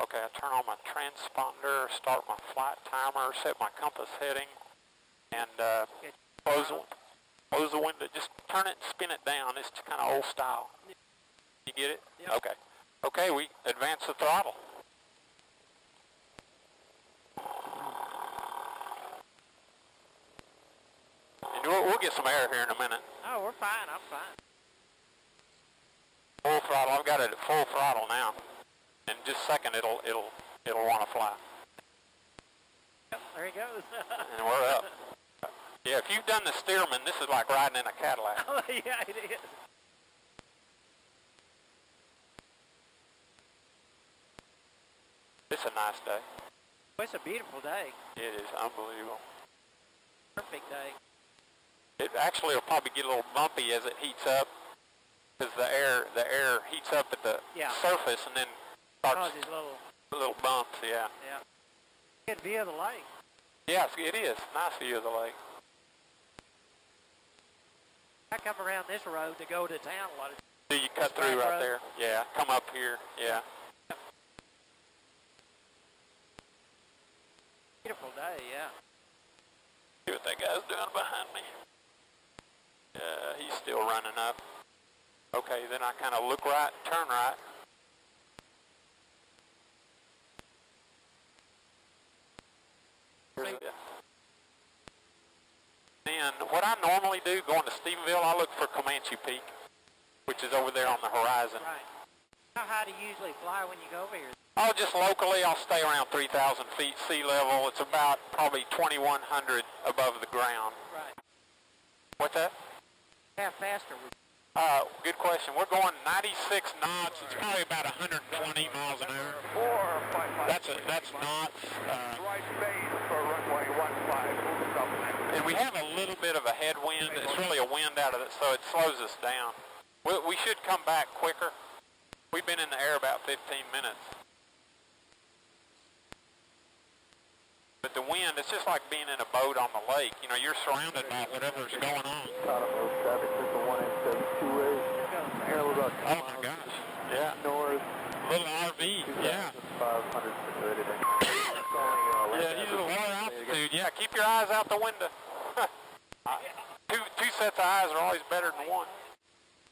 Okay, I turn on my transponder, start my flight timer, set my compass heading, and close the window. Just turn it and spin it down. It's kind of old style. You get it? Yep. Okay. Okay, we advance the throttle. And we'll get some air here in a minute. Oh, we're fine. I'm fine. Full throttle. I've got it at full throttle now. In just a second, it'll want to fly. Yep, there he goes. And we're up. Yeah, if you've done the Stearman, this is like riding in a Cadillac. Oh, yeah, it is. It's a nice day. It's a beautiful day. It is unbelievable. Perfect day. It actually will probably get a little bumpy as it heats up, because the air heats up at the surface and then starts little bumps. Yeah. Yeah. Good view of the lake. Yes, it is. Nice view of the lake. I come around this road to go to town a lot of times. Do you cut through right there? Yeah. Come up here. Yeah. Beautiful day, yeah. See what that guy's doing behind me. He's still running up. Okay, then I kind of look right, turn right. And what I normally do, going to Stephenville, I look for Comanche Peak, which is over there on the horizon. Right. How high do you usually fly when you go over here? Oh, just locally, I'll stay around 3,000 feet sea level. It's about probably 2,100 above the ground. Right. What's that? How fast are we? Good question. We're going 96 knots. It's probably about 120 miles an hour. 455. That's knots. Right base for runway 15. And we have a little bit of a headwind. It's really a wind out of it, so it slows us down. We should come back quicker. We've been in the air about 15 minutes. But the wind, it's just like being in a boat on the lake. You know, you're surrounded by whatever's going on. Oh my gosh, yeah. North. Little RV, yeah. 500 anything. Yeah, he's at a lower altitude. Yeah, keep your eyes out the window. Two sets of eyes are always better than one.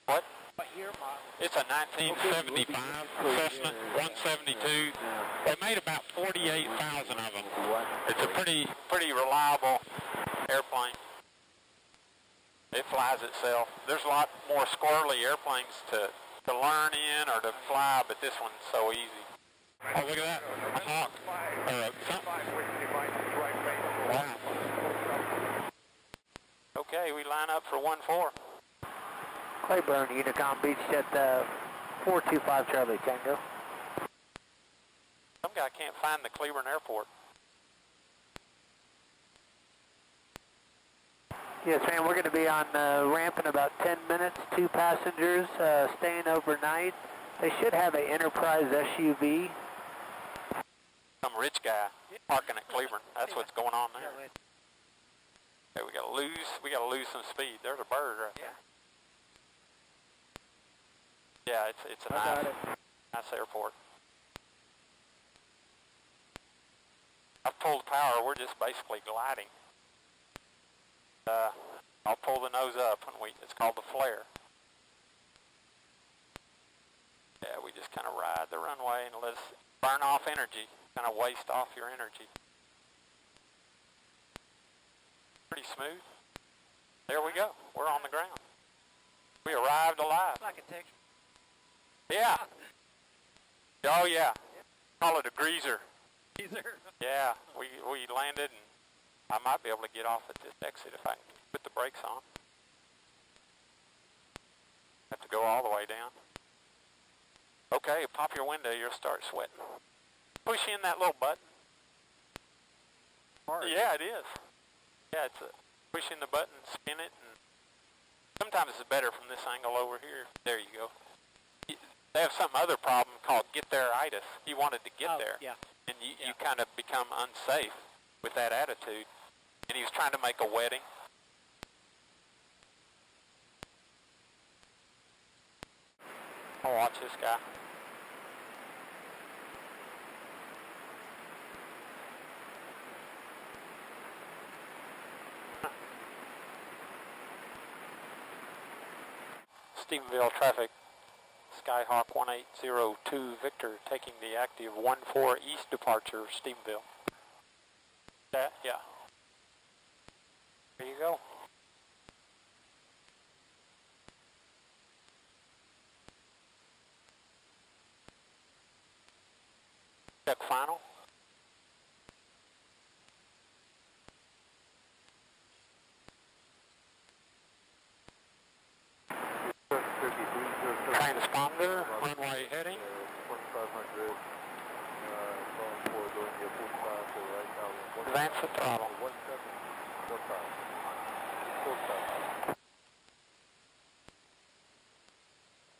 What? What year model? It's a 1975 Cessna 172. They made about 48,000 of them. It's a pretty reliable airplane. It flies itself. There's a lot more squirrely airplanes to learn in or to fly, but this one's so easy. Oh, look at that. A hawk. Wow. Okay, we line up for 1-4. Cleburne, Unicom Beach at 425 Charlie Tango. Some guy can't find the Cleburne Airport. Yes, ma'am, we're going to be on ramp in about 10 minutes. 2 passengers staying overnight. They should have an Enterprise SUV. Some rich guy parking at Cleburne. That's what's going on there. Okay, we gotta lose some speed. There's a bird right there. Yeah, it's a nice airport. I've pulled power. We're just basically gliding. I'll pull the nose up when it's called the flare. Yeah, we just kind of ride the runway and let us burn off energy, kind of waste off your energy. Pretty smooth. There we go. We're on the ground. We arrived alive. Like a texture. Yeah. Oh yeah. Call it a greaser. Greaser. Yeah, we landed, and I might be able to get off at this exit if I can put the brakes on. Have to go all the way down. Okay, pop your window, you'll start sweating. Push in that little button. Hard. Yeah, it is. Yeah, it's push in the button, spin it, and sometimes it's better from this angle over here. There you go. They have some other problem called get there-itis. He wanted to get there. Yeah. And you kind of become unsafe with that attitude. And he was trying to make a wedding. I'll watch this guy. Stephenville traffic. Skyhawk 1802 Victor taking the active 14 east departure of Stephenville. That, yeah. There you go. Check final. Transponder, runway heading. 1500, Advance the throttle.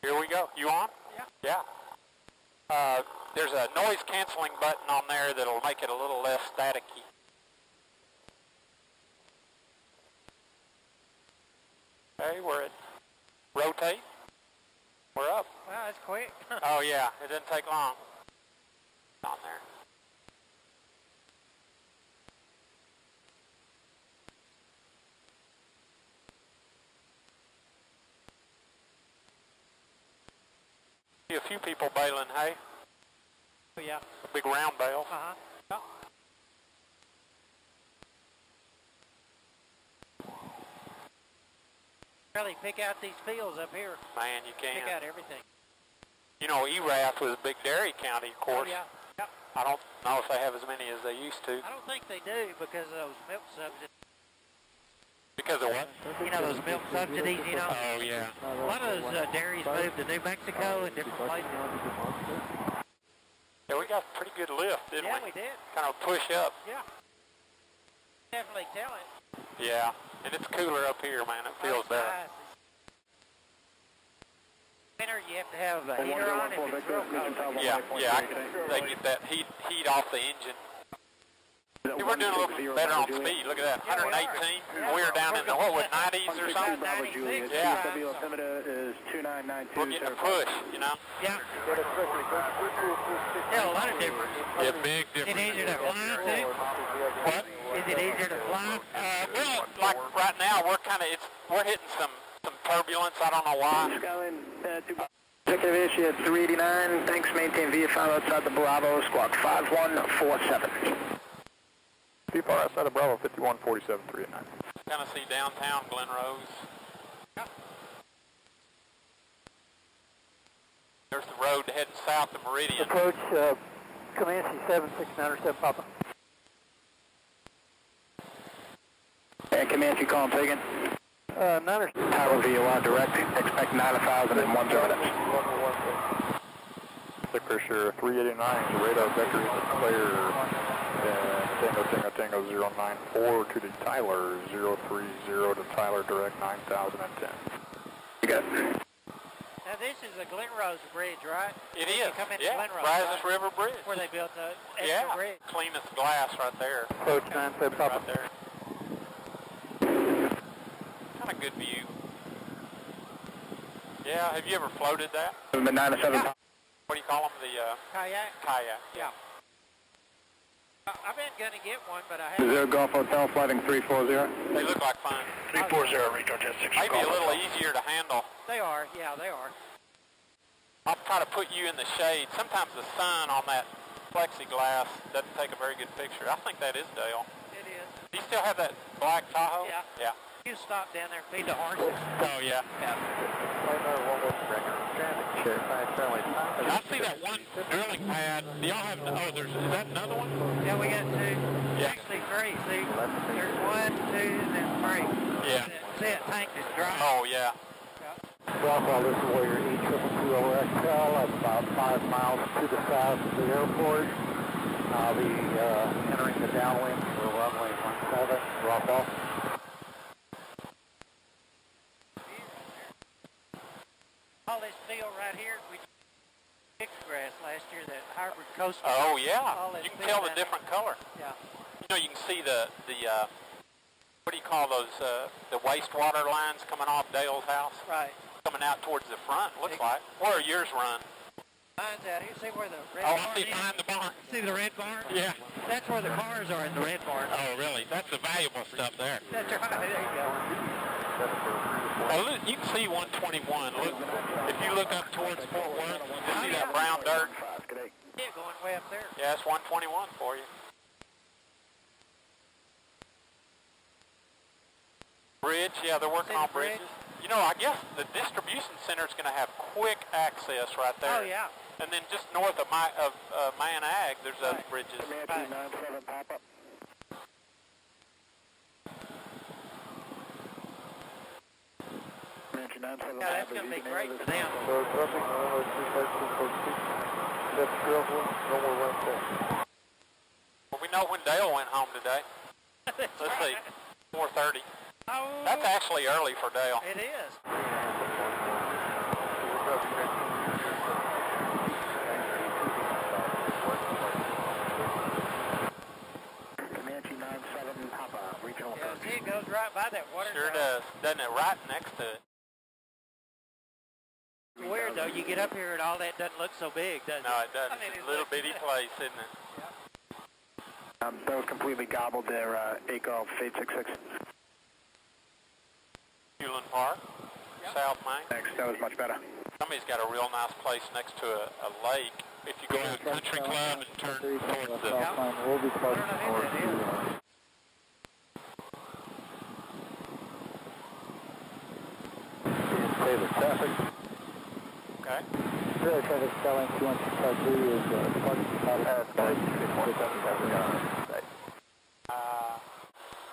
Here we go. You on? Yeah. Yeah. There's a noise canceling button on there that'll make it a little less staticky. Okay, we're at rotate. We're up. Wow, that's quick. Oh yeah, it didn't take long. On there. See a few people baling hay. Oh, yeah. Big round bales. Uh-huh. Yeah. Really pick out these fields up here. Man, you can. Pick out everything. You know, ERAF was a big dairy county, of course. Oh, yeah. Yep. I don't know if they have as many as they used to. I don't think they do because of those milk subsidies. Because of what? You know, those milk subsidies, you know? Oh, yeah. A lot of those dairies moved to New Mexico and different places. Yeah, we got a pretty good lift, didn't Yeah, we? we did. Kind of push up. Yeah. Definitely tell it. Yeah, and it's cooler up here, man. It feels better. Nice. Winter, you have to have a heater on if it's real cold. Yeah, they get that heat off the engine. Hey, we're doing a little better on speed. Look at that, 118. We were down in the, what, 90s or something? 96. Yeah. is 2992. We're getting a push, you know? Yeah. Yeah, a lot of difference. Yeah, big Is it difference. easier to fly, too? What? Is it easier to fly? Well, like right now, we're hitting some turbulence. I don't know why. Executive issue at 389. Thanks. Maintain VFI outside the Bravo. Squawk 5147. VFR outside of Bravo 5147 389. Tennessee downtown, Glen Rose. There's the road heading south of Meridian. Approach Comanche 7697 Papa. And Comanche calling taken. Niners. Tower VOR direct. Expect 9,000 in 1 minutes. Fisher 389, the radar vector is clear. And Tango 094 to the Tyler, 030 to Tyler direct 9010. You got it. Now, this is the Glen Rose Bridge, right? It When is, you come into yeah, Glen Rose, Brazos right? River Bridge. Where they built the extra Yeah, bridge. cleanest glass right there. Approach 97 Papa. Right there. Kind of good view. Yeah, have you ever floated that? The 97 Yeah. What do you call them? The Kayak? kayak. Yeah. I've been going to get one, but I haven't. 0 Golf Hotel flighting 340. They look like fun. 340, retard jet 6. Maybe a little easier to handle. They are, yeah, they are. I'll try to put you in the shade. Sometimes the sun on that plexiglass doesn't take a very good picture. I think that is Dale. It is. Do you still have that black Tahoe? Yeah. Yeah. You stop down there and feed the horses. Oh, yeah. I see that one drilling pad. Do y'all have, is that another one? Yeah, we got two. Yeah. Actually three, see? There's 1, 2, and then 3. Yeah. See that tank is dry. Oh, yeah. Bravo, this is Warrior E222 over XL. That's about 5 miles to the south of the airport. I'll be entering the downwind for runway 17. Drop off. All this field right here, we fixed grass last year, that hybrid coast. Oh, yeah. All this You can field tell the down different color. Yeah. You know, you can see the what do you call those, the wastewater lines coming off Dale's house? Right. Coming out towards the front, looks like. Where are yours run? Mine's out here. See where the red Oh, barn I see is? behind the barn. See the red barn? Yeah. That's where the cars are in the red barn. Oh, really? That's the valuable stuff there. That's right. There you go. Now look, you can see 121. Look, if you look up towards Fort Worth, you see that brown dirt. Yeah, going way up there. Yeah, it's 121 for you. Bridge, yeah, they're working on bridges. You know, I guess the distribution center is going to have quick access right there. Oh, yeah. And then just north of Man Ag, there's other bridges. Comanche 97, pop up. Comanche 97. Yeah, that's going to be great for them. So traffic, 25246. That's Stephenville, no more left there. Well, we know when Dale went home today. Let's see, 4:30. Oh, That's actually early for Dale. it is. Comanche 97, Papa, regional Yeah, approach. see, it goes right by that water Sure tower. does. Doesn't it? Right next to it. Weird, though. You get up here and all that doesn't look so big, does it? No, it doesn't. I mean, It's a little bitty place, isn't it? That was completely gobbled there, 8 Golf 866. Hewlin Park, South Main. Thanks, that was much better. Somebody's got a real nice place next to a lake. If you go to the country club and turn towards the... We'll be close to traffic. Okay. Traffic selling 2163 is parking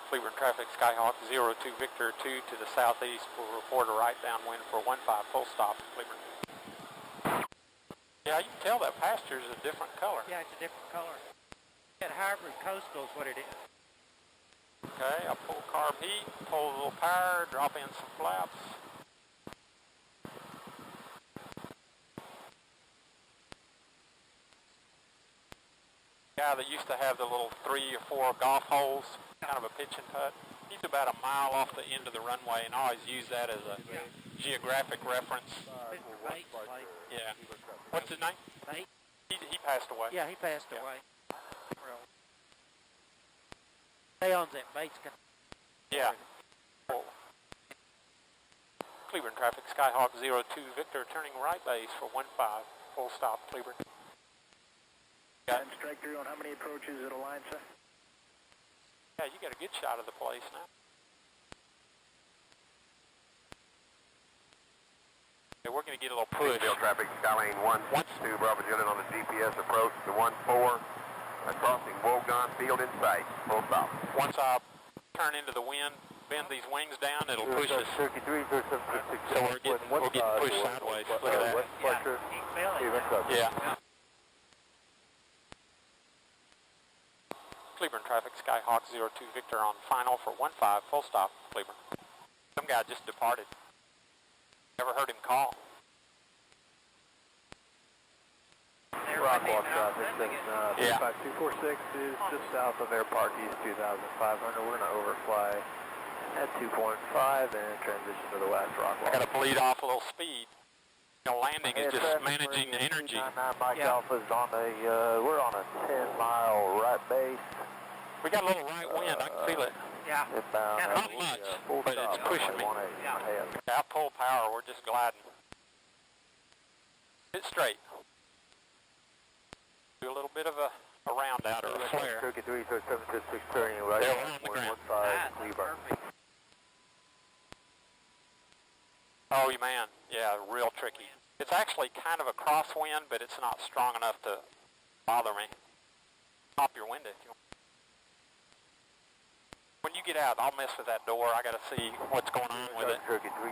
Cleburne traffic, Skyhawk 02 Victor 2 to the southeast will report a right downwind for 15 full stop at Cleburne. Yeah, you can tell that pasture is a different color. Yeah, it's a different color. That hybrid coastal is what it is. Okay, I'll pull carb heat, pull a little power, drop in some flaps. Guy that used to have the little 3 or 4 golf holes, kind of a pitch and putt. He's about a mile off the end of the runway, and I always use that as a geographic reference. Mr. Bates' place. Yeah. What's his name? Bates? He passed away. Yeah, he passed away. He owns that Bates company. Yeah. Oh. Cleburne traffic, Skyhawk 02 Victor, turning right base for 15 full stop, Cleburne. And strike through on how many approaches it aligns, sir? Yeah, you got a good shot of the place now. Okay, we're going to get a little push. Stephenville traffic, Skylane 162, Bravo Juliet on the GPS approach to 14, crossing Wogon Field in sight, full stop. Once I turn into the wind, bend these wings down, it'll push us. So we're getting pushed sideways. Look at that. Yeah, you can feel it. Yeah. Cleburne traffic, Skyhawk 02 Victor on final for 15 full stop, Cleburne. Some guy just departed. Never heard him call. Rockwall traffic, Yeah. 246 is just south of Airpark East 2500. We're going to overfly at 2.5 and transition to the west Rockwall. I got to bleed off a little speed. You know, landing is just managing the energy. Mike Alpha's on we're on a 10-mile right base. We got a little right wind, I can feel it. Yeah. Not much, but it's pushing me. Yeah, pull power, we're just gliding. Hit straight. Do a little bit of a round out or a flare. Turkey 376 turning right. They're on the ground. Oh, man, yeah, real tricky. It's actually kind of a crosswind, but it's not strong enough to bother me. Pop your window if you want. When you get out, I'll mess with that door. I got to see what's going on with it. Turkey 3